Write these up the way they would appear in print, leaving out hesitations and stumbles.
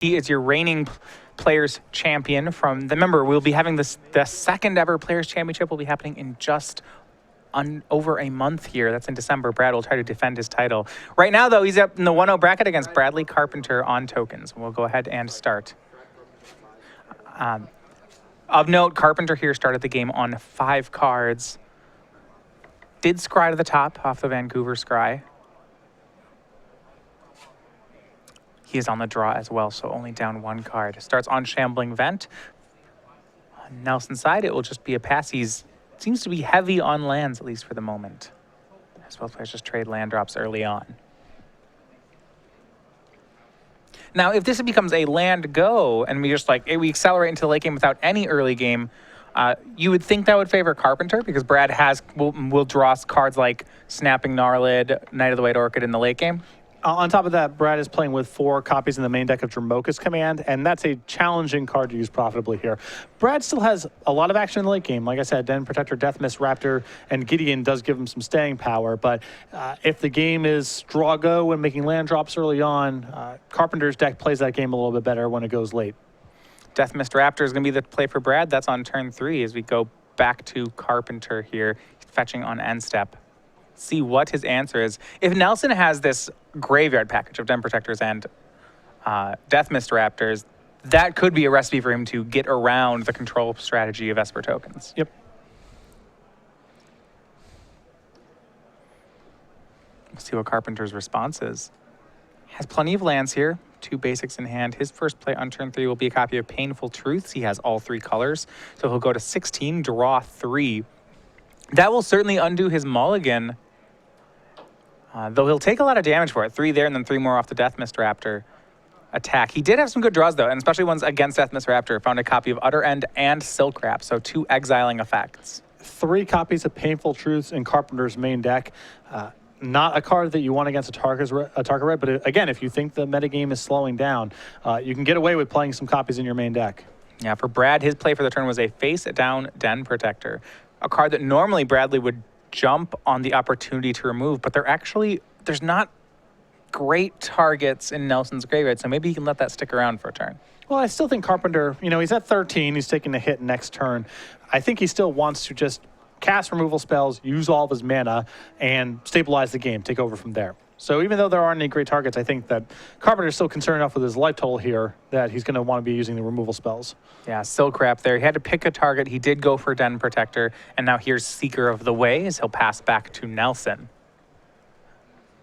He is your reigning Players Champion from remember, we'll be having the second ever Players Championship will be happening in just over a month here. That's in December. Brad will try to defend his title. Right now, though, he's up in the 1-0 bracket against Bradley Carpenter on tokens. We'll go ahead and start. Of note, Carpenter here started the game on 5 cards. Did scry to the top off the Vancouver scry. He is on the draw as well, so only down 1 card. Starts on Shambling Vent. On Nelson's side, it will just be a pass. Seems to be heavy on lands, at least for the moment. As both players just trade land drops early on. Now, if this becomes a land go, and we just we accelerate into the late game without any early game, you would think that would favor Carpenter because Brad will draw cards like Snapping Gnarlid, Knight of the White Orchid in the late game. On top of that, Brad is playing with 4 copies in the main deck of Dromoka's Command, and that's a challenging card to use profitably here. Brad still has a lot of action in the late game. Like I said, Den Protector, Deathmist, Raptor, and Gideon does give him some staying power, but if the game is draw-go and making land drops early on, Carpenter's deck plays that game a little bit better when it goes late. Deathmist Raptor is going to be the play for Brad. That's on turn 3 as we go back to Carpenter here, fetching on end step. See what his answer is. If Nelson has this graveyard package of Den Protectors and Deathmist Raptors, that could be a recipe for him to get around the control strategy of Esper tokens. Yep. Let's see what Carpenter's response is. Has plenty of lands here, 2 basics in hand. His first play on turn 3 will be a copy of Painful Truths. He has all 3 colors, so he'll go to 16, draw 3. That will certainly undo his mulligan. Though he'll take a lot of damage for it. 3 there and then 3 more off the Deathmist Raptor attack. He did have some good draws, though, and especially ones against Deathmist Raptor. Found a copy of Utter End and Silk Wrap, so 2 exiling effects. 3 copies of Painful Truths in Carpenter's main deck. Not a card that you want against a target red, but again, if you think the metagame is slowing down, you can get away with playing some copies in your main deck. Yeah, for Brad, his play for the turn was a face-down Den Protector, a card that normally Bradley would jump on the opportunity to remove, but there's not great targets in Nelson's graveyard, so maybe he can let that stick around for a turn. Well, I still think Carpenter, he's at 13, he's taking a hit next turn. I think he still wants to just cast removal spells, use all of his mana, and stabilize the game, take over from there. So even though there aren't any great targets, I think that Carpenter's still concerned enough with his life total here that he's going to want to be using the removal spells. Yeah, Silk Wrap there. He had to pick a target. He did go for Den Protector, and now here's Seeker of the Ways. He'll pass back to Nelson.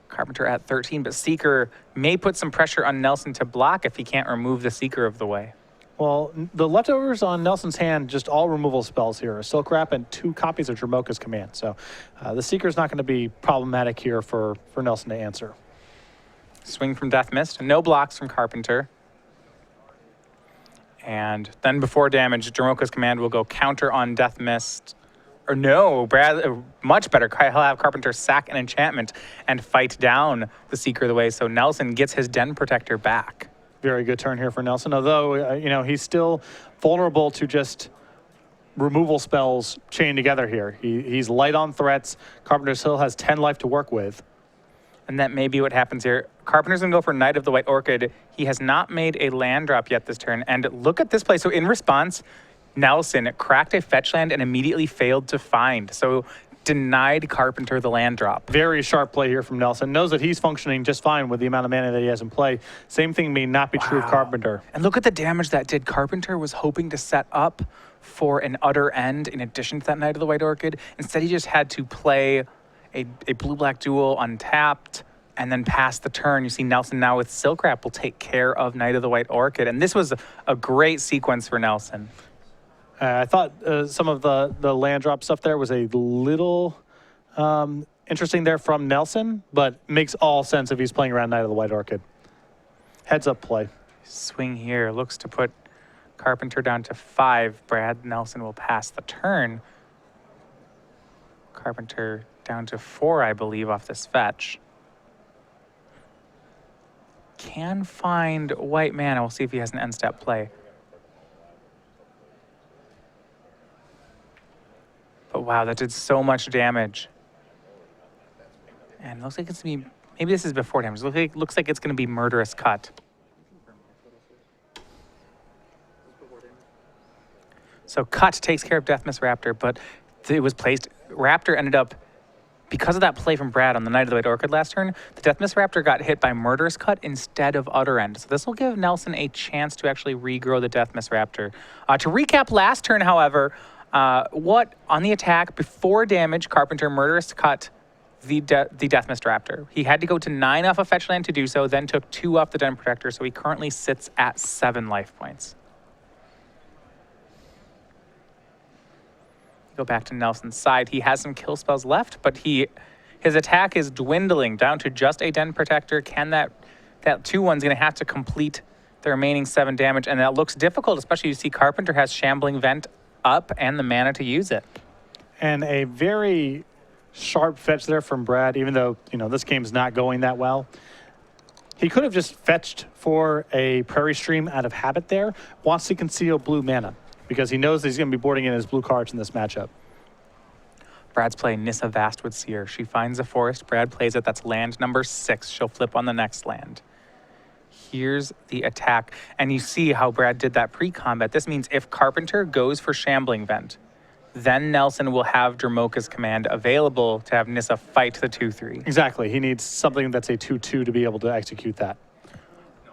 Carpenter at 13, but Seeker may put some pressure on Nelson to block if he can't remove the Seeker of the Way. Well, the leftovers on Nelson's hand, just all removal spells here. Silk Wrap and 2 copies of Dromoka's Command. So the Seeker's not going to be problematic here for Nelson to answer. Swing from Deathmist. No blocks from Carpenter. And then before damage, Dromoka's Command will go counter on Deathmist. Or no, Brad, much better. He'll have Carpenter sack an enchantment and fight down the Seeker of the Way. So Nelson gets his Den Protector back. Very good turn here for Nelson, although, he's still vulnerable to just removal spells chained together here. He's light on threats. Carpenter still has 10 life to work with. And that may be what happens here. Carpenter's going to go for Knight of the White Orchid. He has not made a land drop yet this turn. And look at this play. So in response, Nelson cracked a fetch land and immediately failed to find. So denied Carpenter the land drop. Very sharp play here from Nelson. Knows that he's functioning just fine with the amount of mana that he has in play. Same thing may not be true of Carpenter. And look at the damage that did. Carpenter was hoping to set up for an Utter End in addition to that Knight of the White Orchid. Instead, he just had to play a blue-black duel untapped and then pass the turn. You see Nelson now with Silk Wrap will take care of Knight of the White Orchid. And this was a great sequence for Nelson. I thought some of the land drop stuff there was a little interesting there from Nelson, but makes all sense if he's playing around Knight of the White Orchid. Heads up play. Swing here looks to put Carpenter down to 5. Brad Nelson will pass the turn. Carpenter down to 4, I believe, off this fetch. Can find white mana. We'll see if he has an end step play. But wow, that did so much damage. And looks like it's going to be, maybe this is before damage. Looks like it's going to be Murderous Cut. So cut takes care of Deathmiss Raptor, but it was placed. Raptor ended up, because of that play from Brad on the Night of the White Orchid last turn, the Deathmiss Raptor got hit by Murderous Cut instead of Utter End. So this will give Nelson a chance to actually regrow the Deathmiss Raptor. To recap last turn, however, what on the attack, before damage, Carpenter Murderous Cut the Deathmiss Raptor. He had to go to 9 off a fetch land to do so, then took 2 off the Den Protector, so he currently sits at 7 life points. Go back to Nelson's side. He has some kill spells left, but his attack is dwindling down to just a Den Protector. Can that 2/1's going to have to complete the remaining 7 damage, and that looks difficult, especially you see Carpenter has Shambling Vent up and the mana to use it. And a very sharp fetch there from Brad, even though, you know, this game's not going that well. He could have just fetched for a Prairie Stream out of habit there, wants to conceal blue mana, because he knows that he's going to be boarding in his blue cards in this matchup. Brad's playing Nissa Vastwood Seer. She finds a forest. Brad plays it. That's land number 6. She'll flip on the next land. Here's the attack. And you see how Brad did that pre-combat. This means if Carpenter goes for Shambling Vent, then Nelson will have Dramoka's Command available to have Nissa fight the 2/3. Exactly. He needs something that's a 2/2 to be able to execute that.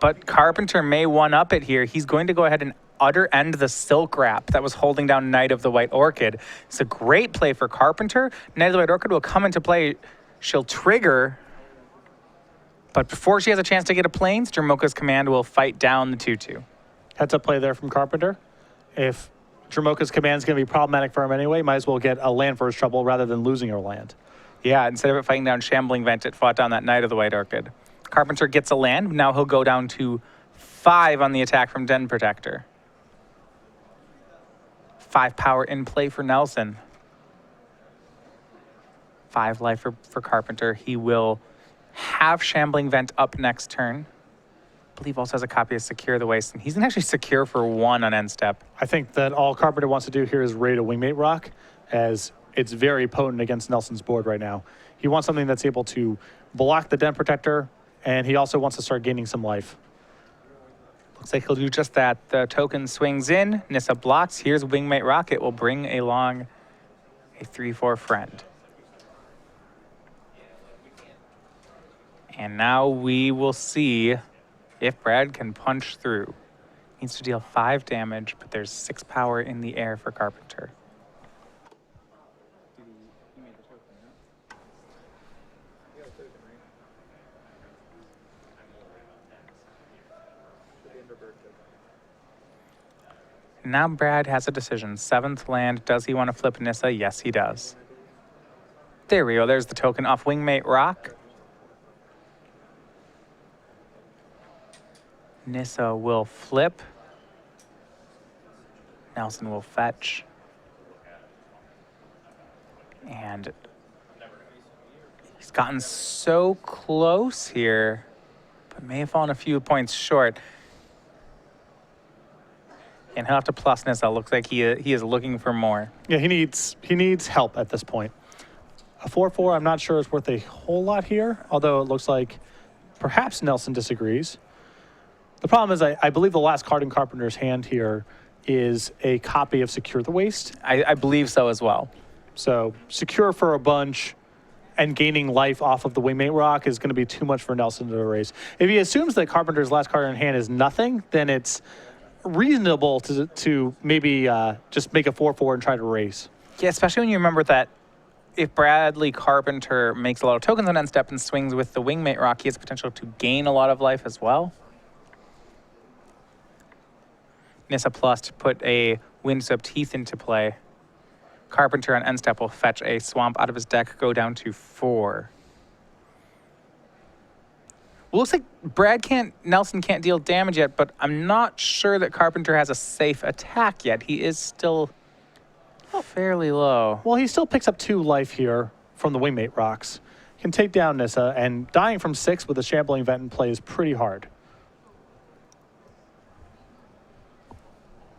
But Carpenter may one-up it here. He's going to go ahead and Utter End the Silk Wrap that was holding down Knight of the White Orchid. It's a great play for Carpenter. Knight of the White Orchid will come into play. She'll trigger, but before she has a chance to get a Plains, Dramoka's Command will fight down the 2/2. Heads up play there from Carpenter. If Dramoka's Command is going to be problematic for him anyway, might as well get a land for his trouble rather than losing her land. Yeah, instead of it fighting down Shambling Vent, it fought down that Knight of the White Orchid. Carpenter gets a land. Now he'll go down to 5 on the attack from Den Protector. 5 power in play for Nelson. 5 life for Carpenter. He will have Shambling Vent up next turn. I believe also has a copy of Secure the Waste, and he's actually secure for 1 on end step. I think that all Carpenter wants to do here is raid a Wingmate Rock, as it's very potent against Nelson's board right now. He wants something that's able to block the Den Protector, and he also wants to start gaining some life. Looks like he'll do just that. The token swings in, Nissa blocks. Here's Wingmate Rock. It will bring along a 3/4 friend. And now we will see if Brad can punch through. Needs to deal 5 damage, but there's 6 power in the air for Carpenter. Now Brad has a decision. 7th land, does he want to flip Nissa? Yes, he does. There we go. There's the token off Wingmate Rock. Nissa will flip. Nelson will fetch. And he's gotten so close here, but may have fallen a few points short. And he'll have to plus Nissa. Looks like he is looking for more. Yeah, he needs help at this point. A 4/4, I'm not sure is worth a whole lot here, although it looks like perhaps Nelson disagrees. The problem is I believe the last card in Carpenter's hand here is a copy of Secure the Waste. I believe so as well. So secure for a bunch and gaining life off of the Wingmate Rock is going to be too much for Nelson to erase. If he assumes that Carpenter's last card in hand is nothing, then it's reasonable to maybe just make a 4/4 and try to race. Yeah, especially when you remember that if Bradley Carpenter makes a lot of tokens on end step and swings with the Wingmate Rock, he has potential to gain a lot of life as well. Nissa plus to put a Windswept Teeth into play. Carpenter on end step will fetch a Swamp out of his deck, go down to 4. Well, looks like Nelson can't deal damage yet, but I'm not sure that Carpenter has a safe attack yet. He is still fairly low. Well, he still picks up 2 life here from the Wingmate Rocks. He can take down Nissa, and dying from 6 with a Shambling Vent in play is pretty hard.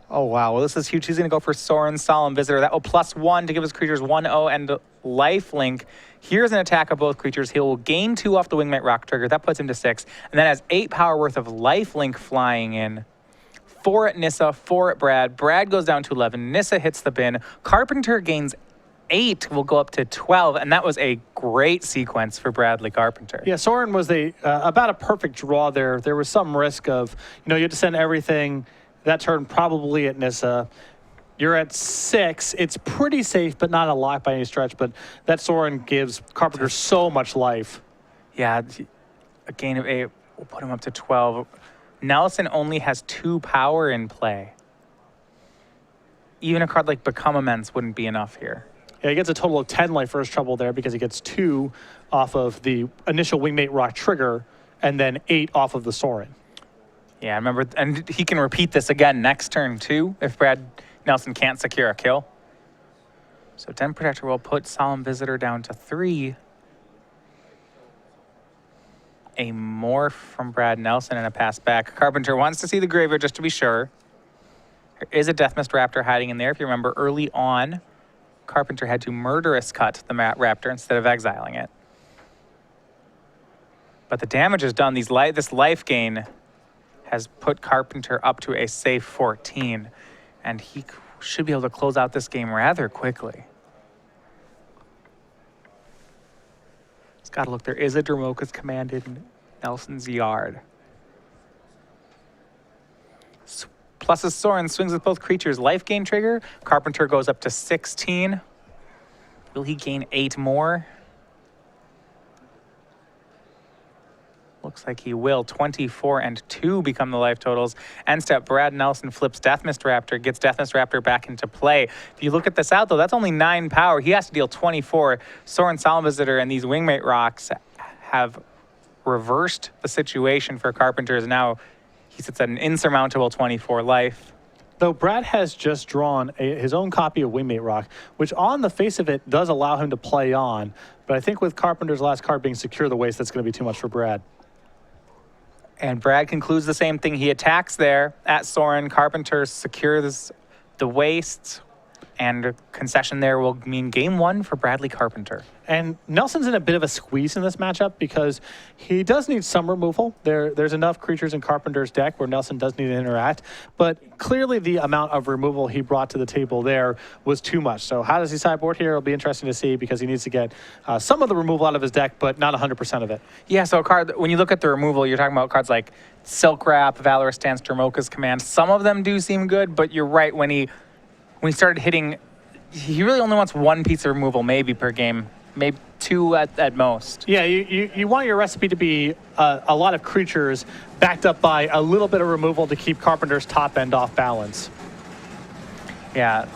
Oh, wow. Well, this is huge. He's going to go for Sorin Solemn Visitor. That will +1 to give his creatures 1/0 and lifelink. Here's an attack of both creatures. He will gain 2 off the Wingmate Rock trigger. That puts him to 6. And then has 8 power worth of lifelink flying in. 4 at Nissa, 4 at Brad. Brad goes down to 11. Nissa hits the bin. Carpenter gains 8, will go up to 12, and that was a great sequence for Bradley Carpenter. Yeah, Soren was about a perfect draw there. There was some risk of, you had to send everything that turn probably at Nissa. You're at 6. It's pretty safe, but not a lock by any stretch. But that Soren gives Carpenter so much life. Yeah, a gain of 8 will put him up to 12. Nelson only has 2 power in play. Even a card like Become Immense wouldn't be enough here. Yeah, he gets a total of 10 life for his trouble there because he gets 2 off of the initial Wingmate Rock trigger and then 8 off of the Soren. Yeah, remember, and he can repeat this again next turn too if Brad Nelson can't secure a kill. So Den Protector will put Solemn Visitor down to 3. A morph from Brad Nelson and a pass back. Carpenter wants to see the graveyard just to be sure. There is a Deathmist Raptor hiding in there. If you remember early on, Carpenter had to Murderous Cut the Raptor instead of exiling it. But the damage is done. This life gain has put Carpenter up to a safe 14, and he should be able to close out this game rather quickly. It's got to look. There is a Dromoka's Command in Nelson's yard. Plus a Soren swings with both creatures. Life gain trigger. Carpenter goes up to 16. Will he gain 8 more? Looks like he will. 24 and 2 become the life totals. End step, Brad Nelson flips Deathmist Raptor, gets Deathmist Raptor back into play. If you look at this out, though, that's only 9 power. He has to deal 24. Soren Solemn Visitor and these Wingmate Rocks have reversed the situation for Carpenter. Now he sits at an insurmountable 24 life. Though Brad has just drawn his own copy of Wingmate Rock, which on the face of it does allow him to play on. But I think with Carpenter's last card being Secure the Waste, that's going to be too much for Brad. And Brad concludes the same thing. He attacks there at Soren. Carpenter secures the waste, and a concession there will mean game 1 for Bradley Carpenter. And Nelson's in a bit of a squeeze in this matchup because he does need some removal. There's enough creatures in Carpenter's deck where Nelson does need to interact, but clearly the amount of removal he brought to the table there was too much. So how does he sideboard here? It'll be interesting to see because he needs to get some of the removal out of his deck, but not 100% of it. Yeah, so a card, when you look at the removal, you're talking about cards like Silk Wrap, Valorous Stance, Dromoka's Command. Some of them do seem good, but you're right, when he started hitting, he really only wants 1 piece of removal maybe per game. Maybe 2 at most. Yeah, you want your recipe to be a lot of creatures backed up by a little bit of removal to keep Carpenter's top end off balance. Yeah.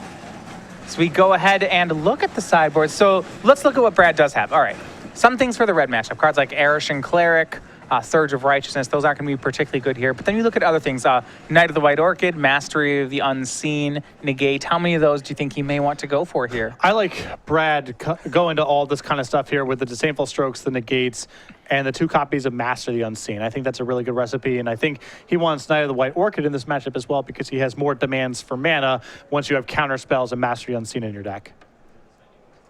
So we go ahead and look at the sideboard. So let's look at what Brad does have. All right. Some things for the red matchup. Cards like Arishan Cleric, Surge of Righteousness, those aren't going to be particularly good here. But then you look at other things. Knight of the White Orchid, Mastery of the Unseen, Negate. How many of those do you think he may want to go for here? I like Brad go into all this kind of stuff here with the Disdainful Strokes, the Negates, and the 2 copies of Master of the Unseen. I think that's a really good recipe, and I think he wants Knight of the White Orchid in this matchup as well because he has more demands for mana once you have counter spells and Master of the Unseen in your deck.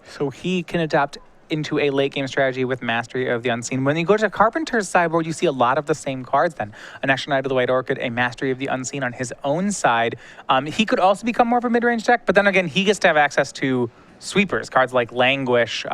So he can adapt into a late game strategy with Mastery of the Unseen. When you go to Carpenter's sideboard, you see a lot of the same cards then. An extra Knight of the White Orchid, a Mastery of the Unseen on his own side. He could also become more of a mid-range deck, but then again, he gets to have access to sweepers, cards like Languish,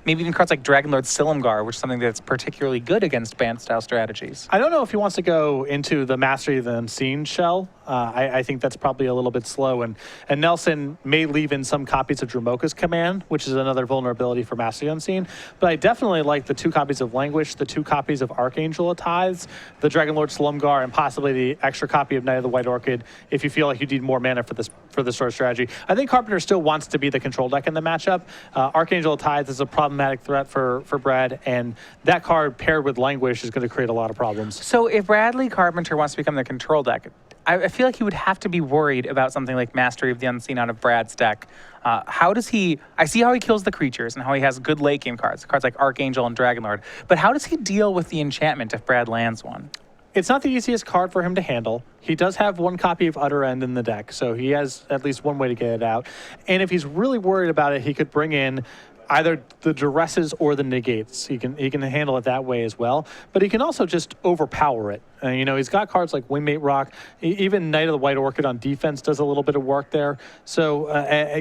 maybe even cards like Dragonlord Silumgar, which is something that's particularly good against band-style strategies. I don't know if he wants to go into the Mastery of the Unseen shell. I think that's probably a little bit slow, and Nelson may leave in some copies of Dromoka's Command, which is another vulnerability for Mastery Unseen, but I definitely like the 2 copies of Languish, the 2 copies of Archangel of Tithes, the Dragonlord Silumgar, and possibly the extra copy of Knight of the White Orchid if you feel like you need more mana for this sort of strategy. I think Carpenter still wants to be the control deck in the matchup. Archangel of Tithes is a problematic threat for Brad, and that card paired with Languish is going to create a lot of problems. So if Bradley Carpenter wants to become the control deck, I feel like he would have to be worried about something like Mastery of the Unseen out of Brad's deck. How does he... I see how he kills the creatures and how he has good late game cards like Archangel and Dragonlord, but how does he deal with the enchantment if Brad lands one? It's not the easiest card for him to handle. He does have 1 copy of Utter End in the deck, so he has at least one way to get it out. And if he's really worried about it, he could bring in either the Duresses or the Negates. He can handle it that way as well, but he can also just overpower it. You know, he's got cards like Wingmate Rock. Even Knight of the White Orchid on defense does a little bit of work there. So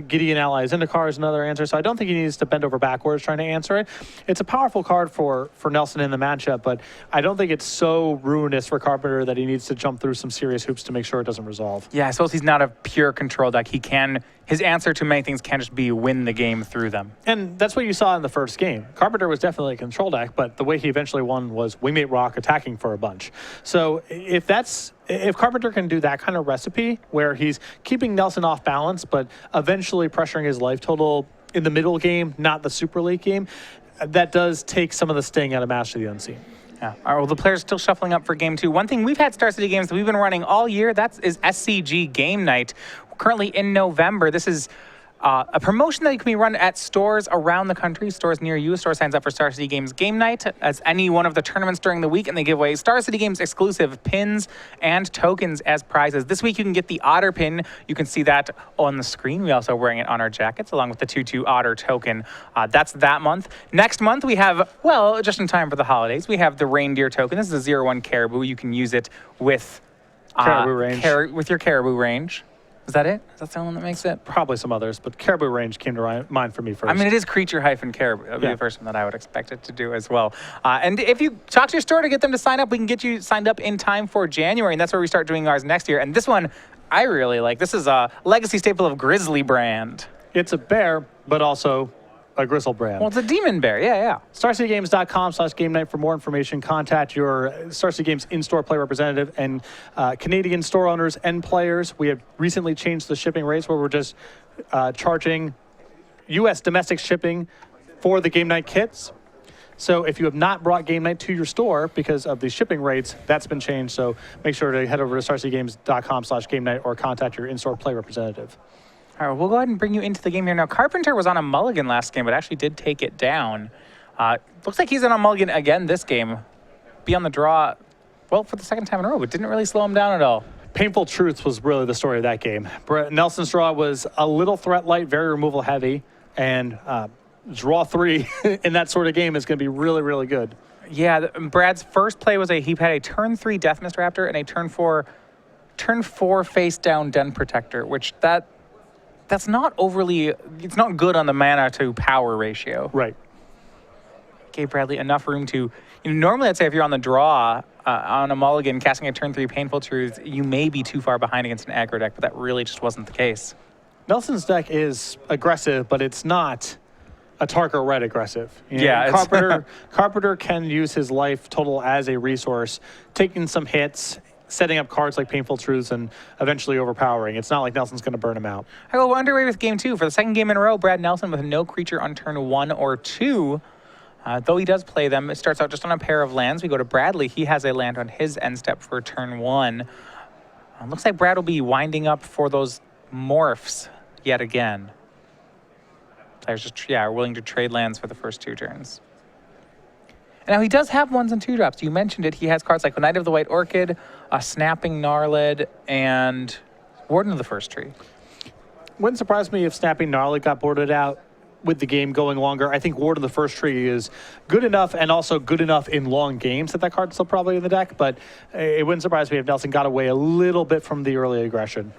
Gideon Allies Zendikar is another answer. So I don't think he needs to bend over backwards trying to answer it. It's a powerful card for Nelson in the matchup, but I don't think it's so ruinous for Carpenter that he needs to jump through some serious hoops to make sure it doesn't resolve. Yeah, I suppose he's not a pure control deck. He can, his answer to many things can just be win the game through them. And that's what you saw in the first game. Carpenter was definitely a control deck, but the way he eventually won was Wingmate Rock attacking for a bunch. So if Carpenter can do that kind of recipe where he's keeping Nelson off balance, but eventually pressuring his life total in the middle game, not the super late game, that does take some of the sting out of Master of the Unseen. Yeah. All right, well, the players still shuffling up for game 2. One thing we've had Star City games that we've been running all year, is SCG Game Night. Currently in November. This is a promotion that can be run at stores around the country, stores near you. A store signs up for Star City Games Game Night as any one of the tournaments during the week, and they give away Star City Games exclusive pins and tokens as prizes. This week you can get the Otter pin. You can see that on the screen. We also wearing it on our jackets along with the 2/2 Otter token. That's that month. Next month we have, well, just in time for the holidays, we have the Reindeer token. This is a 0/1 Caribou. You can use it with Caribou range. with your Caribou range. Is that it? Is that the one that makes it? Probably some others, but Caribou range came to mind for me first. I mean, it is creature-caribou. That would be the first one that I would expect it to do as well. And if you talk to your store to get them to sign up, we can get you signed up in time for January, and that's where we start doing ours next year. And this one, I really like. This is a legacy staple of Grizzly brand. It's a bear, but also a Grizzle brand. Well, it's a demon bear. Yeah. StarCityGames.com/game night for more information. Contact your Star City Games in-store play representative and Canadian store owners and players. We have recently changed the shipping rates where we're just charging U.S. domestic shipping for the game night kits. So if you have not brought game night to your store because of the shipping rates, that's been changed. So make sure to head over to StarCityGames.com/game night or contact your in-store play representative. All right, we'll go ahead and bring you into the game here. Now, Carpenter was on a mulligan last game, but actually did take it down. Looks like he's in a mulligan again this game. Be on the draw, well, for the second time in a row, but didn't really slow him down at all. Painful Truth was really the story of that game. Nelson's draw was a little threat light, very removal heavy, and draw 3 in that sort of game is going to be really, really good. Yeah, Brad's first play was he had a turn 3 Death Mist Raptor and a turn 4 face down Den Protector, which that's not overly, it's not good on the mana to power ratio. Right. Gave Bradley enough room to, normally I'd say if you're on the draw on a mulligan casting a turn 3 Painful Truth, you may be too far behind against an aggro deck, but that really just wasn't the case. Nelson's deck is aggressive, but it's not a Tarka Red aggressive. Carpenter can use his life total as a resource, taking some hits, setting up cards like Painful Truths and eventually overpowering. It's not like Nelson's going to burn him out. All right, we're underway with game 2. For the second game in a row, Brad Nelson with no creature on turn 1 or 2. Though he does play them, it starts out just on a pair of lands. We go to Bradley. He has a land on his end step for turn 1. Looks like Brad will be winding up for those morphs yet again. Players just, are willing to trade lands for the first 2 turns. Now, he does have 1s and 2 drops. You mentioned it. He has cards like Knight of the White Orchid, a Snapping Gnarlid, and Warden of the First Tree. Wouldn't surprise me if Snapping Gnarlid got boarded out with the game going longer. I think Warden of the First Tree is good enough and also good enough in long games that card's still probably in the deck, but it wouldn't surprise me if Nelson got away a little bit from the early aggression.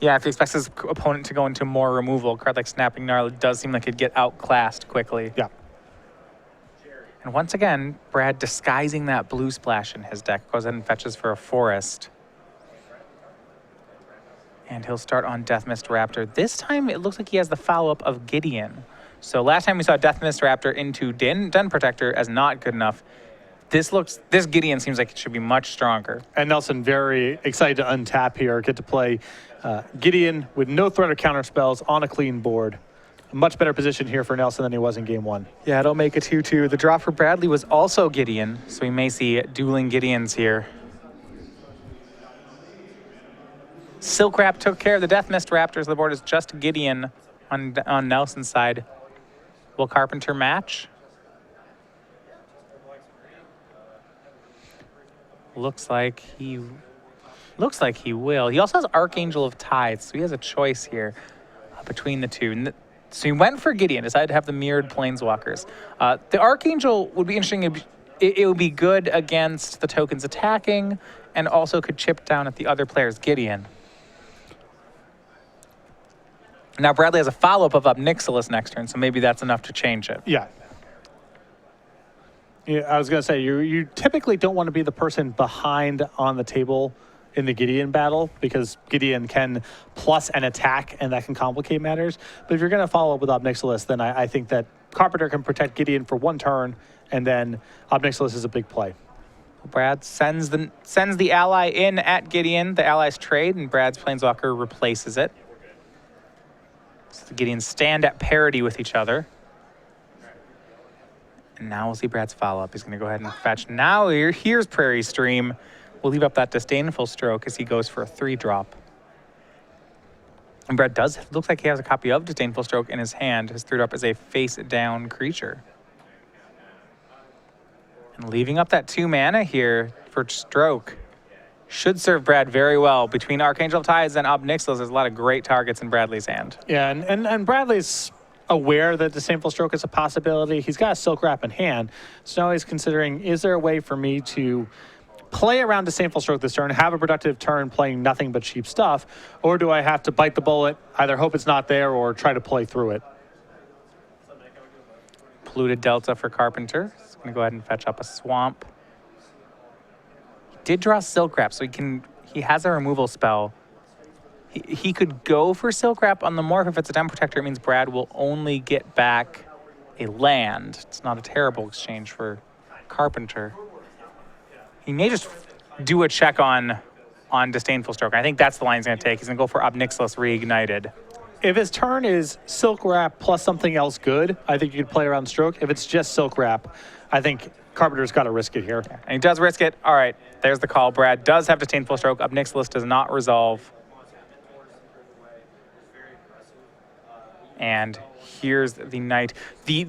Yeah, if he expects his opponent to go into more removal, a card like Snapping Gnarlid does seem like it'd get outclassed quickly. Yeah. And once again, Brad disguising that blue splash in his deck. Goes ahead and fetches for a forest. And he'll start on Death Mist Raptor. This time, it looks like he has the follow-up of Gideon. So last time we saw Death Mist Raptor into Den Protector as not good enough. This Gideon seems like it should be much stronger. And Nelson very excited to untap here, get to play Gideon with no threat or counter spells on a clean board. Much better position here for Nelson than he was in game 1. Yeah, it'll make a 2-2. The draw for Bradley was also Gideon, so we may see dueling Gideons here. Silk Wrap took care of the Death Mist Raptors. The board is just Gideon on Nelson's side. Will Carpenter match? Looks like he will. He also has Archangel of Tides, so he has a choice here between the two. So he went for Gideon, decided to have the mirrored Planeswalkers. The Archangel would be interesting it would be good against the tokens attacking and also could chip down at the other player's Gideon. Now Bradley has a follow-up of Obnixilis next turn, so maybe that's enough to change it. Yeah. Yeah, I was going to say, you typically don't want to be the person behind on the table in the Gideon battle, because Gideon can plus an attack, and that can complicate matters. But if you're going to follow up with Obnixilis, then I think that Carpenter can protect Gideon for one turn, and then Obnixilis is a big play. Brad sends the ally in at Gideon. The allies trade, and Brad's Planeswalker replaces it. So the Gideons stand at parity with each other. And now we'll see Brad's follow-up. He's going to go ahead and fetch. Now here's Prairie Stream. We'll leave up that Disdainful Stroke as he goes for a 3-drop. And Brad looks like he has a copy of Disdainful Stroke in his hand. His 3-drop is a face-down creature. And leaving up that 2 mana here for Stroke should serve Brad very well. Between Archangel of Tides and Obnixilis, there's a lot of great targets in Bradley's hand. Yeah, and Bradley's aware that Disdainful Stroke is a possibility. He's got a Silk Wrap in hand, so now he's considering, is there a way for me to play around Disdainful Stroke this turn, have a productive turn playing nothing but cheap stuff, or do I have to bite the bullet, either hope it's not there or try to play through it? Polluted Delta for Carpenter. He's going to go ahead and fetch up a Swamp. He did draw Silk Wrap, so he has a removal spell. He could go for Silk Wrap on the morph. If it's a Den Protector, it means Brad will only get back a land. It's not a terrible exchange for Carpenter. He may just do a check on Disdainful Stroke. I think that's the line he's going to take. He's going to go for Obnixilis Reignited. If his turn is Silk Wrap plus something else good, I think you could play around Stroke. If it's just Silk Wrap, I think Carpenter's got to risk it here. Yeah, and he does risk it. All right, there's the call. Brad does have Disdainful Stroke. Obnixilis does not resolve. And here's the Knight. The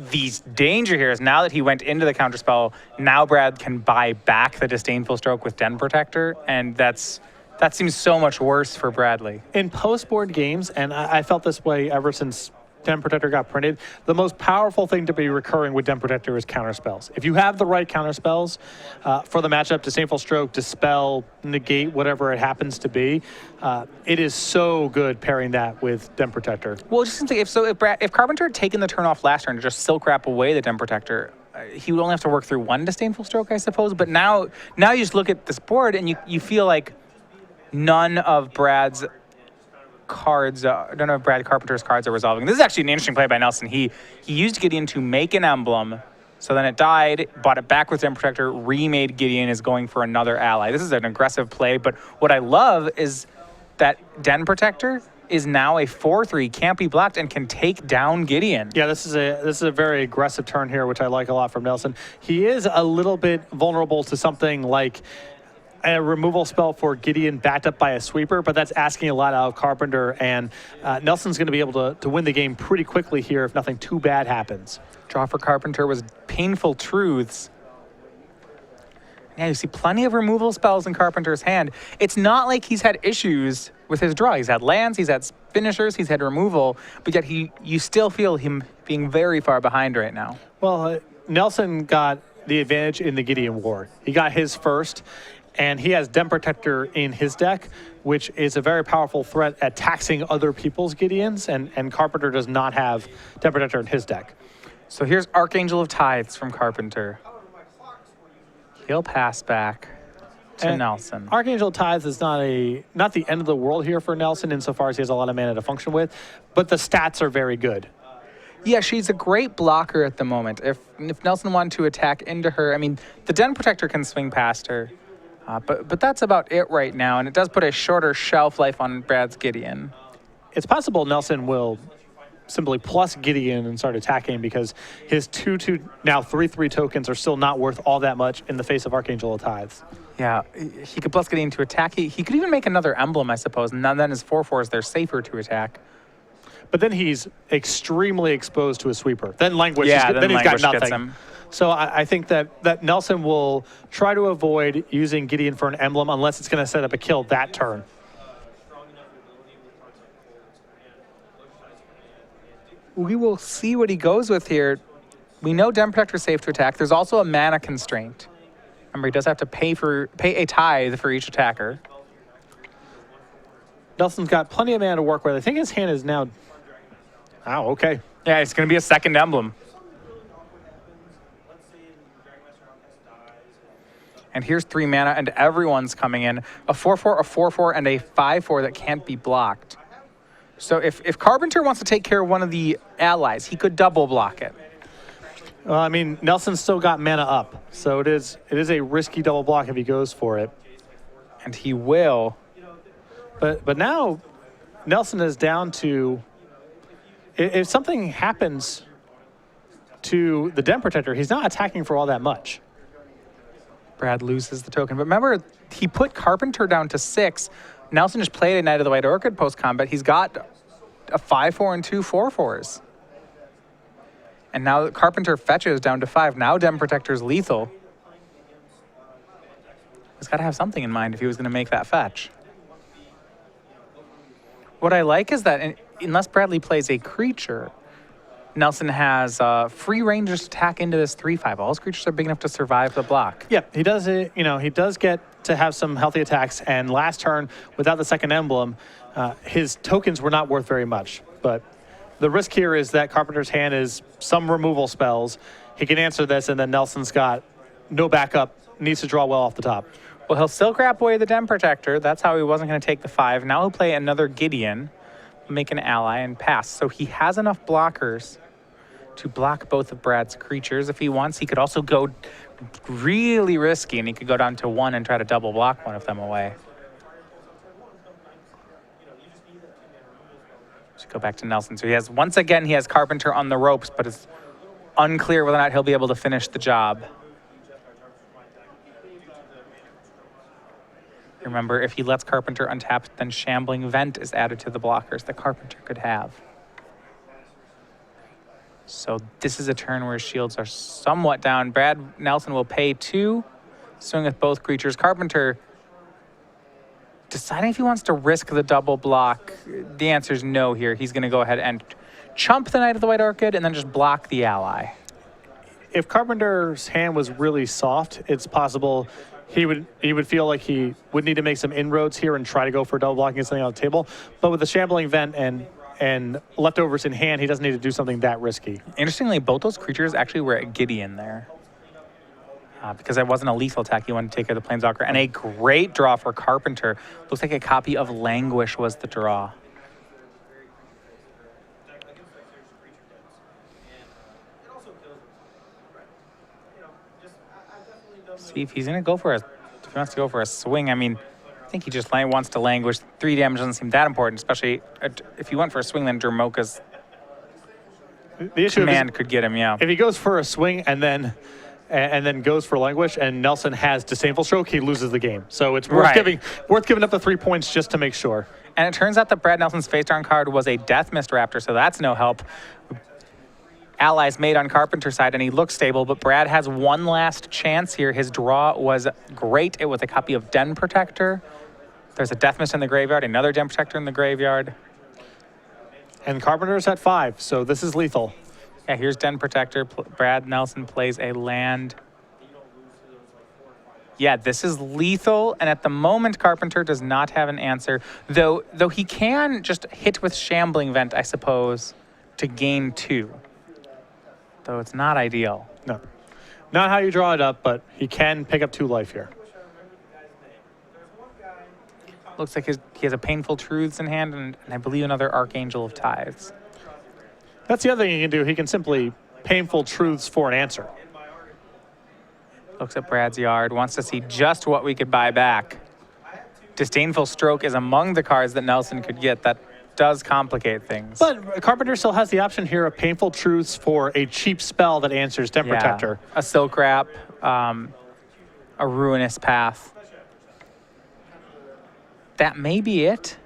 danger here is now that he went into the counterspell, now Brad can buy back the Disdainful Stroke with Den Protector, and that seems so much worse for Bradley. In post-board games, and I felt this way ever since Den Protector got printed, the most powerful thing to be recurring with Den Protector is counterspells. If you have the right counterspells for the matchup, Disdainful Stroke, Dispel, Negate, whatever it happens to be, it is so good pairing that with Den Protector. Well, just think, if Carpenter had taken the turn off last turn to just Silk Wrap away the Den Protector, he would only have to work through one Disdainful Stroke, I suppose. But now you just look at this board and you feel like none of Brad Carpenter's cards are resolving. This is actually an interesting play by Nelson. He used Gideon to make an emblem, so then it died, bought it back with Den Protector, remade Gideon, is going for another ally. This is an aggressive play, but what I love is that Den Protector is now a 4/3, can't be blocked, and can take down Gideon. Yeah, this is a very aggressive turn here, which I like a lot from Nelson. He is a little bit vulnerable to something like a removal spell for Gideon backed up by a sweeper, but that's asking a lot out of Carpenter, and Nelson's going to be able to win the game pretty quickly here if nothing too bad happens. Draw for Carpenter was Painful Truths. Yeah, you see plenty of removal spells in Carpenter's hand. It's not like he's had issues with his draw. He's had lands, he's had finishers, he's had removal, but yet you still feel him being very far behind right now. Well, Nelson got the advantage in the Gideon War. He got his first, and he has Den Protector in his deck, which is a very powerful threat at taxing other people's Gideons, and Carpenter does not have Den Protector in his deck. So here's Archangel of Tithes from Carpenter. He'll pass back to Nelson. Archangel of Tithes is not the end of the world here for Nelson insofar as he has a lot of mana to function with, but the stats are very good. Yeah, she's a great blocker at the moment. If Nelson wanted to attack into her, I mean, the Den Protector can swing past her. But that's about it right now, and it does put a shorter shelf life on Brad's Gideon. It's possible Nelson will simply plus Gideon and start attacking because his 2/2, now 3/3 tokens are still not worth all that much in the face of Archangel of Tithes. Yeah, he could plus Gideon to attack. He could even make another emblem, I suppose, and then his 4/4s, they're safer to attack. But then he's extremely exposed to a sweeper. Then Languish, yeah, then he's got Languish gets nothing. him. So I think that Nelson will try to avoid using Gideon for an emblem unless it's going to set up a kill that turn. We will see what he goes with here. We know Den Protector is safe to attack. There's also a mana constraint. Remember, he does have to pay a tithe for each attacker. Nelson's got plenty of mana to work with. I think his hand is now... Oh, okay. Yeah, it's going to be a second emblem. And here's 3 mana, and everyone's coming in. A 4/4, a 4/4, and a 5/4 that can't be blocked. So if Carpenter wants to take care of one of the allies, he could double block it. I mean, Nelson's still got mana up, so it is a risky double block if he goes for it. And he will. But now Nelson is down to... If something happens to the Den Protector, he's not attacking for all that much. Brad loses the token. But remember, he put Carpenter down to 6. Nelson just played a Knight of the White Orchid post-combat. He's got a 5/4 and 2 4/4s. And now Carpenter fetches down to 5. Now Den Protector's lethal. He's got to have something in mind if he was going to make that fetch. What I like is that unless Bradley plays a creature, Nelson has free range to attack into this 3/5. All his creatures are big enough to survive the block. Yeah, he does it. You know, he does get to have some healthy attacks. And last turn, without the second emblem, his tokens were not worth very much. But the risk here is that Carpenter's hand is some removal spells. He can answer this, and then Nelson's got no backup. Needs to draw well off the top. Well, he'll still grab away the Den Protector. That's how he wasn't going to take the 5. Now he'll play another Gideon, make an ally, and pass. So he has enough blockers to block both of Brad's creatures. If he wants, he could also go really risky, and he could go down to 1 and try to double block one of them away. Just go back to Nelson. So he has, once again, he has Carpenter on the ropes, but it's unclear whether or not he'll be able to finish the job. Remember, if he lets Carpenter untapped, then Shambling Vent is added to the blockers that Carpenter could have. So this is a turn where his shields are somewhat down. Brad Nelson will pay 2, swing with both creatures. Carpenter deciding if he wants to risk the double block. The answer is no here. He's going to go ahead and chump the Knight of the White Orchid and then just block the ally. If Carpenter's hand was really soft, it's possible he would feel like he would need to make some inroads here and try to go for double blocking something on the table. But with the Shambling Vent and leftovers in hand, he doesn't need to do something that risky. Interestingly, both those creatures actually were at Gideon there. Because it wasn't a lethal attack, he wanted to take care of the Planeswalker. And a great draw for Carpenter. Looks like a copy of Languish was the draw. See if he's going to go for if he wants to go for a swing. I mean, I think he just wants to Languish. 3 damage doesn't seem that important, especially if he went for a swing, then Dromoka's command could get him, yeah. If he goes for a swing and then goes for Languish and Nelson has Disdainful Stroke, he loses the game. So it's worth giving up the 3 points just to make sure. And it turns out that Brad Nelson's face down card was a Death Mist Raptor, so that's no help. Allies made on Carpenter's side, and he looks stable, but Brad has one last chance here. His draw was great. It was a copy of Den Protector. There's a Death Mist in the graveyard, another Den Protector in the graveyard. And Carpenter's at 5, so this is lethal. Yeah, here's Den Protector. Brad Nelson plays a land. Yeah, this is lethal, and at the moment, Carpenter does not have an answer, though he can just hit with Shambling Vent, I suppose, to gain 2. Though it's not ideal. No. Not how you draw it up, but he can pick up 2 life here. Looks like he has a Painful Truths in hand, and I believe another Archangel of Tithes. That's the other thing he can do. He can simply Painful Truths for an answer. Looks at Brad's yard, wants to see just what we could buy back. Disdainful Stroke is among the cards that Nelson could get. That does complicate things. But Carpenter still has the option here of Painful Truths for a cheap spell that answers Den Protector. A Silk Wrap, a Ruinous Path. That may be it.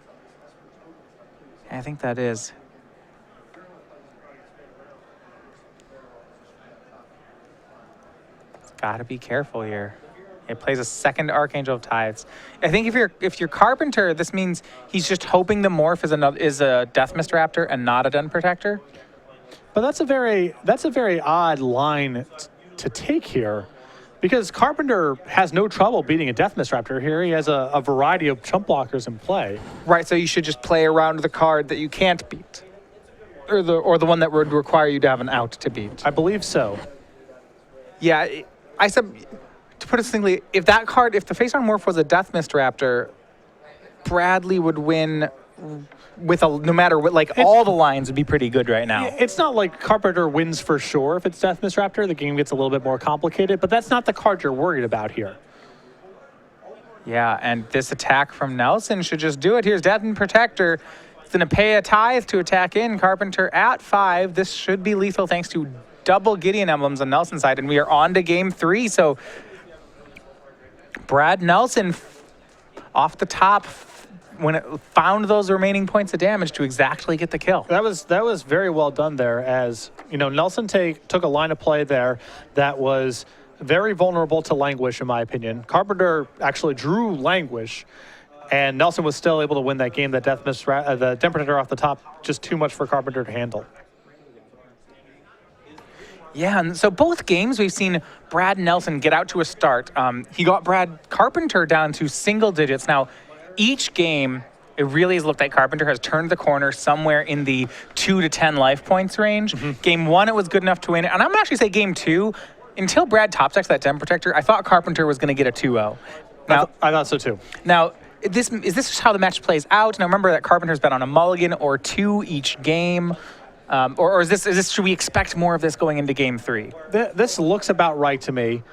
I think that is. Gotta be careful here. It plays a second Archangel of Tithes. I think if you're Carpenter, this means he's just hoping the morph is a Death Mist Raptor and not a Den Protector. But that's a very odd line to take here, because Carpenter has no trouble beating a Deathmist Raptor here. He has a variety of chump blockers in play. Right, so you should just play around the card that you can't beat. Or the one that would require you to have an out to beat. I believe so. Yeah, I said, to put it simply, if the face-on morph was a Deathmist Raptor, Bradley would win with no matter what, like all the lines would be pretty good right now. It's not like Carpenter wins for sure if it's Deathmist Raptor. The game gets a little bit more complicated, but that's not the card you're worried about here. Yeah, and this attack from Nelson should just do it. Here's Death and Protector. It's going to pay a tithe to attack in. Carpenter at 5. This should be lethal thanks to double Gideon emblems on Nelson's side, and we are on to game 3. So Brad Nelson off the top when it found those remaining points of damage to exactly get the kill. That was very well done there, as you know, Nelson took a line of play there that was very vulnerable to Languish, in my opinion. Carpenter actually drew Languish, and Nelson was still able to win that game. That the Den Protector off the top, just too much for Carpenter to handle. Yeah, and so both games we've seen Brad Nelson get out to a start. He got Brad Carpenter down to single digits. Now, each game, it really has looked like Carpenter has turned the corner somewhere in the 2 to 10 life points range. Game 1, it was good enough to win. And I'm going to actually say game 2, until Brad top-decks that Den Protector, I thought Carpenter was going to get a 2-0. Now, I thought so too. Now, is this just how the match plays out? Now, remember that Carpenter's been on a mulligan or 2 each game. Or is this? Should we expect more of this going into game 3? This looks about right to me.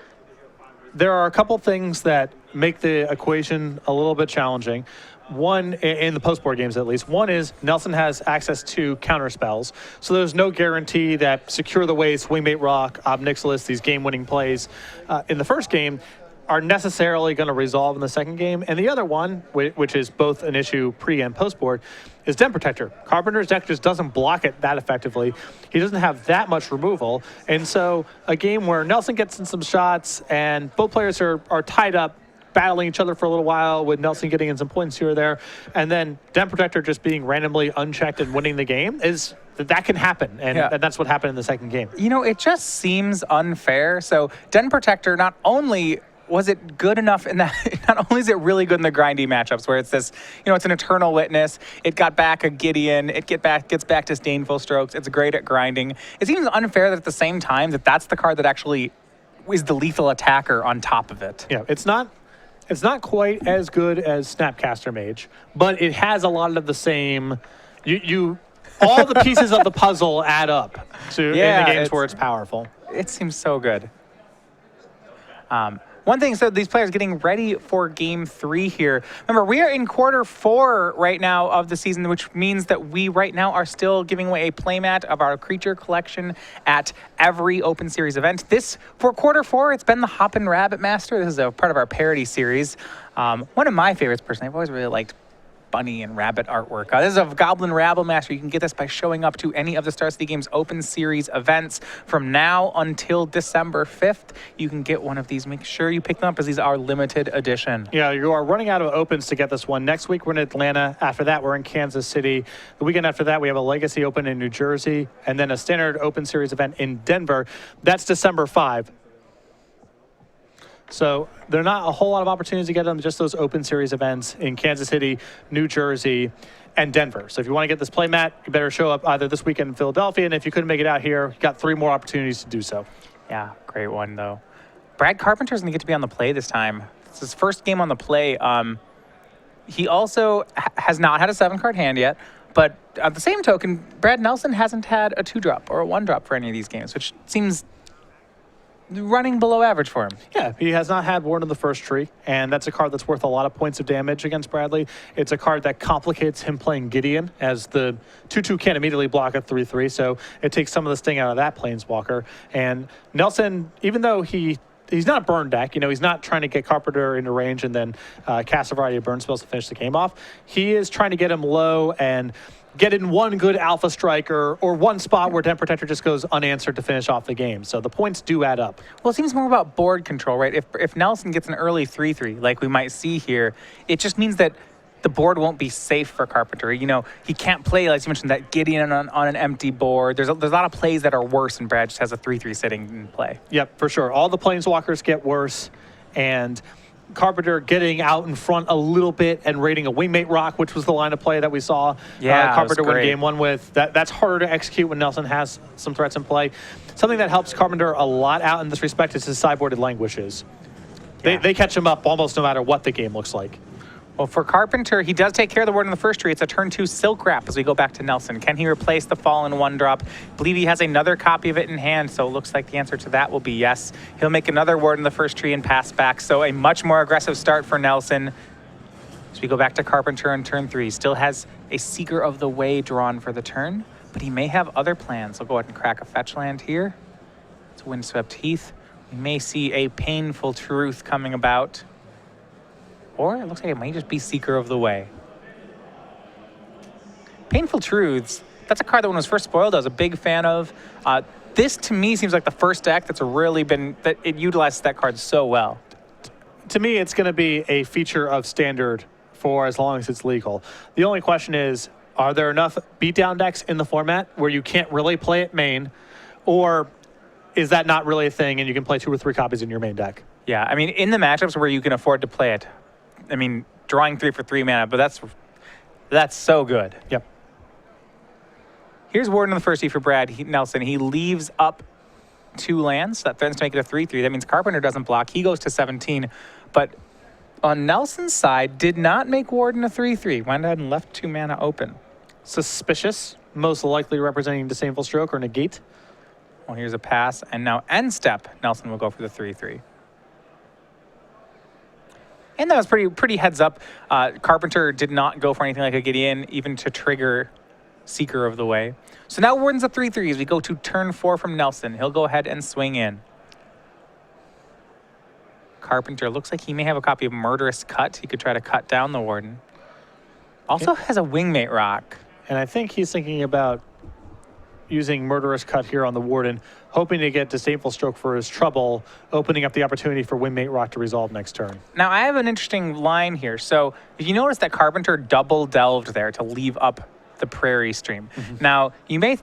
There are a couple things that make the equation a little bit challenging. One, in the post-board games at least, one is Nelson has access to counter spells. So there's no guarantee that Secure the Waste, Wingmate Rock, Ob Nixilis, these game-winning plays in the first game are necessarily going to resolve in the second game. And the other one, which is both an issue pre and post-board, is Den Protector. Carpenter's deck just doesn't block it that effectively. He doesn't have that much removal. And so a game where Nelson gets in some shots and both players are tied up, battling each other for a little while, with Nelson getting in some points here or there, and then Den Protector just being randomly unchecked and winning the game, that can happen. And that's what happened in the second game. You know, it just seems unfair. So Den Protector, not only was it good enough in that, not only is it really good in the grindy matchups where it's this, it's an Eternal Witness, it got back a Gideon, it gets back Disdainful Strokes, it's great at grinding. It seems unfair that at the same time that's the card that actually is the lethal attacker on top of it. Yeah, it's not quite as good as Snapcaster Mage, but it has a lot of the same, all the pieces of the puzzle add up in the games where it's powerful. It seems so good. One thing, so these players getting ready for game 3 here. Remember, we are in quarter 4 right now of the season, which means that we right now are still giving away a playmat of our creature collection at every Open Series event. For quarter 4, it's been the Hoppin' Rabbit Master. This is a part of our parody series. One of my favorites, personally. I've always really liked bunny and rabbit artwork. This is a Goblin Rabble Master. You can get this by showing up to any of the Star City Games Open Series events from now until December 5th. You can get one of these. Make sure you pick them up, as these are limited edition. Yeah, you are running out of opens to get this one. Next week, we're in Atlanta. After that, we're in Kansas City. The weekend after that, we have a Legacy Open in New Jersey, and then a standard Open Series event in Denver. That's December 5. So there are not a whole lot of opportunities to get them, just those Open Series events in Kansas City, New Jersey, and Denver. So if you want to get this playmat, you better show up either this weekend in Philadelphia, and if you couldn't make it out here, you got 3 more opportunities to do so. Yeah, great one, though. Brad Carpenter's going to get to be on the play this time. It's his first game on the play. He also has not had a 7-card hand yet, but at the same token, Brad Nelson hasn't had a 2-drop or a 1-drop for any of these games, which seems running below average for him. Yeah, he has not had Warden of the First Tree, and that's a card that's worth a lot of points of damage against Bradley. It's a card that complicates him playing Gideon, as the 2/2 can't immediately block a 3/3, so it takes some of the sting out of that Planeswalker. And Nelson, even though he's not a burn deck, he's not trying to get Carpenter into range and then cast a variety of burn spells to finish the game off. He is trying to get him low and get in one good Alpha Striker or one spot where Den Protector just goes unanswered to finish off the game. So the points do add up. Well, it seems more about board control, right? If Nelson gets an early 3/3, like we might see here, it just means that the board won't be safe for Carpenter. You know, he can't play, like you mentioned, that Gideon on an empty board. There's a lot of plays that are worse, and Brad just has a 3/3 sitting in play. Yep, for sure. All the planeswalkers get worse, and Carpenter getting out in front a little bit and raiding a Wingmate Rock, which was the line of play that we saw Carpenter win game one with. That's harder to execute when Nelson has some threats in play. Something that helps Carpenter a lot out in this respect is his sideboarded languishes. They catch him up almost no matter what the game looks like. Well, for Carpenter, he does take care of the ward in the first tree. It's a turn 2 Silk Wrap as we go back to Nelson. Can he replace the Fallen 1-drop? I believe he has another copy of it in hand, so it looks like the answer to that will be yes. He'll make another ward in the first tree and pass back, so a much more aggressive start for Nelson. As we go back to Carpenter on turn 3. Still has a Seeker of the Way drawn for the turn, but he may have other plans. He'll go ahead and crack a fetch land here. It's Windswept Heath. We may see a Painful Truth coming about. Or it looks like it might just be Seeker of the Way. Painful Truths, that's a card that when it was first spoiled, I was a big fan of. This, to me, seems like the first deck that's really been, that it utilizes that card so well. To me, it's going to be a feature of Standard for as long as it's legal. The only question is, are there enough beatdown decks in the format where you can't really play it main? Or is that not really a thing and you can play 2 or 3 copies in your main deck? Yeah, I mean, in the matchups where you can afford to play it, I mean, drawing 3 for 3 mana, but that's so good. Yep. Here's Warden in the first tee for Brad Nelson. He leaves up 2 lands. That threatens to make it a 3/3. That means Carpenter doesn't block. He goes to 17. But on Nelson's side, did not make Warden a 3/3. Went ahead and left 2 mana open. Suspicious, most likely representing Disdainful Stroke or Negate. Well, here's a pass. And now end step, Nelson will go for the 3/3. And that was pretty heads up. Carpenter did not go for anything like a Gideon, even to trigger Seeker of the Way. So now Warden's a 3/3 as we go to turn 4 from Nelson. He'll go ahead and swing in. Carpenter looks like he may have a copy of Murderous Cut. He could try to cut down the Warden. Also has a Wingmate Rock. And I think he's thinking about using Murderous Cut here on the Warden, hoping to get Disdainful Stroke for his trouble, opening up the opportunity for Wingmate Rock to resolve next turn. Now, I have an interesting line here. So if you notice that Carpenter double delved there to leave up the Prairie Stream. Now, you may,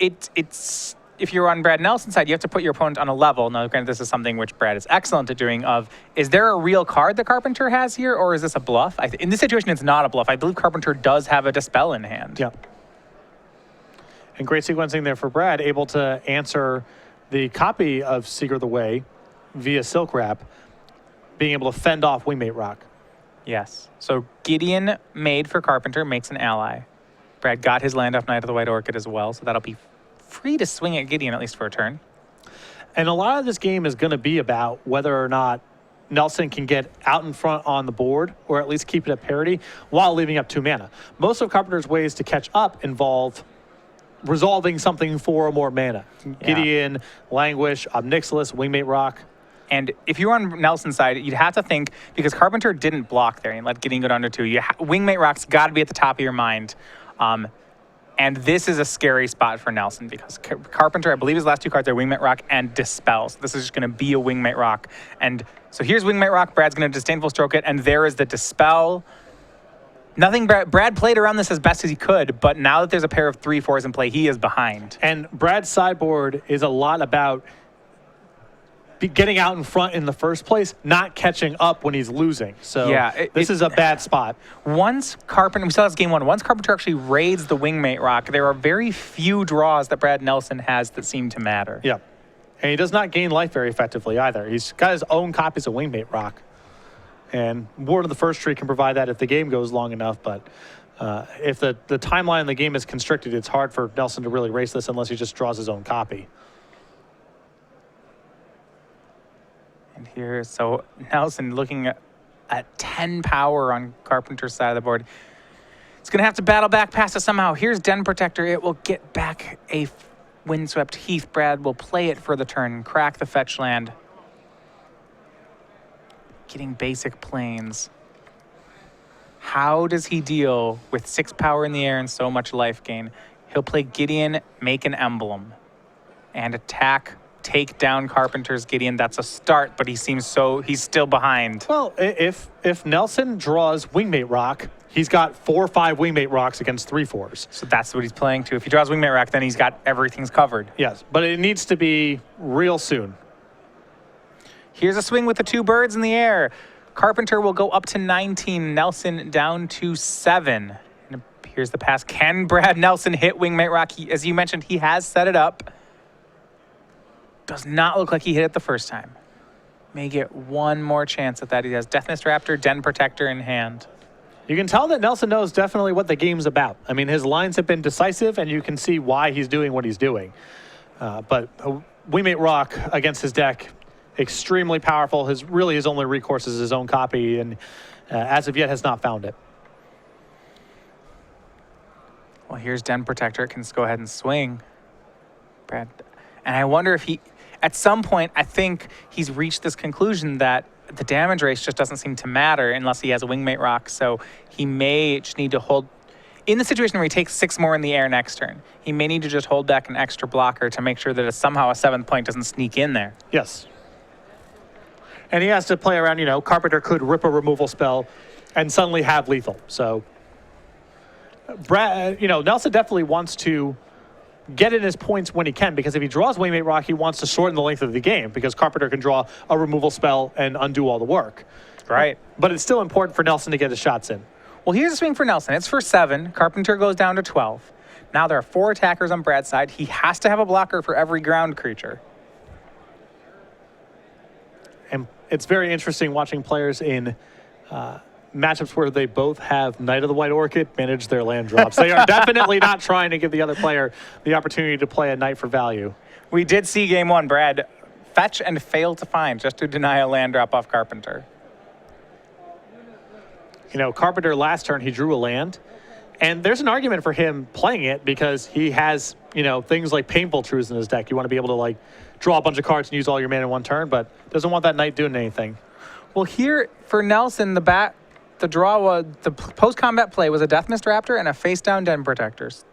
it's if you're on Brad Nelson's side, you have to put your opponent on a level. Now, granted, this is something which Brad is excellent at doing of, is there a real card that Carpenter has here, or is this a bluff? In this situation, it's not a bluff. I believe Carpenter does have a Dispel in hand. Yeah. And great sequencing there for Brad, able to answer the copy of Seeker of the Way via Silk Wrap, being able to fend off Wingmate Rock. Yes. So Gideon made for Carpenter makes an ally. Brad got his land off Knight of the White Orchid as well, so that'll be free to swing at Gideon at least for a turn. And a lot of this game is going to be about whether or not Nelson can get out in front on the board, or at least keep it at parity, while leaving up 2 mana. Most of Carpenter's ways to catch up involve resolving something for or more mana. Yeah. Gideon, Languish, Obnixilis, Wingmate Rock. And if you're on Nelson's side, you'd have to think, because Carpenter didn't block there and let Gideon go down to 2, Wingmate Rock's got to be at the top of your mind. And this is a scary spot for Nelson because Carpenter, I believe his last 2 cards are Wingmate Rock and Dispel. So this is just going to be a Wingmate Rock. And so here's Wingmate Rock. Brad's going to Disdainful Stroke it, and there is the Dispel. Nothing. Brad played around this as best as he could, but now that there's a pair of 3/4s in play, he is behind. And Brad's sideboard is a lot about getting out in front in the first place, not catching up when he's losing. So yeah, this is a bad spot. Once Carpenter, we saw this game 1, once Carpenter actually raids the Wingmate Rock, there are very few draws that Brad Nelson has that seem to matter. Yeah. And he does not gain life very effectively either. He's got his own copies of Wingmate Rock. And Ward of the First Tree can provide that if the game goes long enough, but if the timeline in the game is constricted, it's hard for Nelson to really race this unless he just draws his own copy. And here, so Nelson looking at 10 power on Carpenter's side of the board. It's going to have to battle back past it somehow. Here's Den Protector. It will get back a Windswept Heath. Brad will play it for the turn, crack the fetch land. Getting basic planes. How does he deal with 6 power in the air and so much life gain? He'll play Gideon, make an emblem, and attack take down Carpenter's Gideon. That's a start, but he's still behind. Well, if Nelson draws Wingmate Rock, he's got 4 or 5 Wingmate Rocks against 3/4s. So that's what he's playing to. If he draws Wingmate Rock, then he's got everything's covered. Yes, but it needs to be real soon. Here's a swing with the 2 birds in the air. Carpenter will go up to 19. Nelson down to 7. And here's the pass. Can Brad Nelson hit Wingmate Rock? As you mentioned, he has set it up. Does not look like he hit it the first time. May get one more chance at that. He has Deathmist Raptor, Den Protector in hand. You can tell that Nelson knows definitely what the game's about. I mean, his lines have been decisive, and you can see why he's doing what he's doing. But Wingmate Rock against his deck, extremely powerful. His only recourse is his own copy, and as of yet has not found it. Well, here's Den Protector. Can just go ahead and swing. Brad. And I wonder if at some point, I think he's reached this conclusion that the damage race just doesn't seem to matter unless he has a Wingmate Rock. So he may just need to hold. In the situation where he takes 6 more in the air next turn, he may need to just hold back an extra blocker to make sure that somehow a 7th point doesn't sneak in there. Yes. And he has to play around, Carpenter could rip a removal spell and suddenly have lethal. So, Nelson definitely wants to get in his points when he can, because if he draws Wingmate Rock, he wants to shorten the length of the game, because Carpenter can draw a removal spell and undo all the work. Right. But it's still important for Nelson to get his shots in. Well, here's a swing for Nelson. It's for 7. Carpenter goes down to 12. Now there are 4 attackers on Brad's side. He has to have a blocker for every ground creature. And it's very interesting watching players in matchups where they both have Knight of the White Orchid manage their land drops. They are definitely not trying to give the other player the opportunity to play a Knight for value. We did see game 1, Brad fetch and fail to find just to deny a land drop off Carpenter. Carpenter last turn, he drew a land. And there's an argument for him playing it because he has, things like Painful Truths in his deck. You want to be able to, draw a bunch of cards and use all your mana in one turn, but doesn't want that Knight doing anything. Well, here for Nelson, the post-combat play was a Deathmist Raptor and a face-down Den Protectors.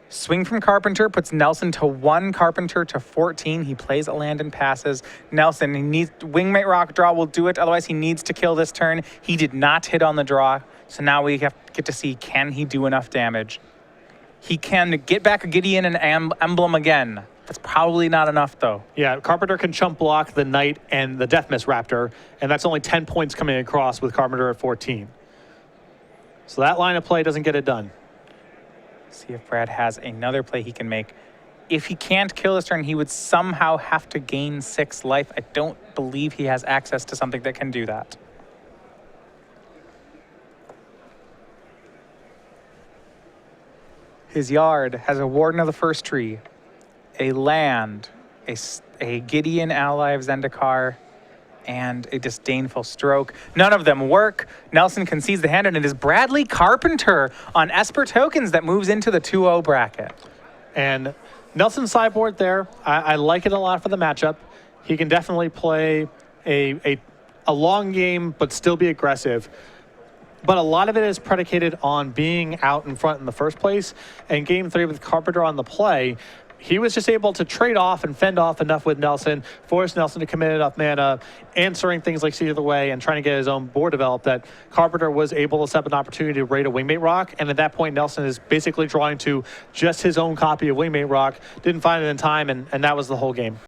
Swing from Carpenter puts Nelson to 1, Carpenter to 14. He plays a land and passes. Nelson, he needs Wingmate Rock draw will do it. Otherwise, he needs to kill this turn. He did not hit on the draw, so now we get to see, can he do enough damage? He can get back a Gideon and Emblem again. That's probably not enough, though. Yeah, Carpenter can chump block the Knight and the Deathmist Raptor, and that's only 10 points coming across with Carpenter at 14. So that line of play doesn't get it done. See if Brad has another play he can make. If he can't kill this turn, he would somehow have to gain 6 life. I don't believe he has access to something that can do that. His yard has a Warden of the First Tree, a land, a Gideon ally of Zendikar, and a Disdainful Stroke. None of them work. Nelson concedes the hand, and it is Bradley Carpenter on Esper tokens that moves into the 2-0 bracket. And Nelson's sideboard there, I like it a lot for the matchup. He can definitely play a long game, but still be aggressive. But a lot of it is predicated on being out in front in the first place. And game 3 with Carpenter on the play, he was just able to trade off and fend off enough with Nelson, force Nelson to commit enough mana, answering things like Seed of the Way and trying to get his own board developed, that Carpenter was able to set up an opportunity to raid a Wingmate Rock. And at that point, Nelson is basically drawing to just his own copy of Wingmate Rock, didn't find it in time, and that was the whole game.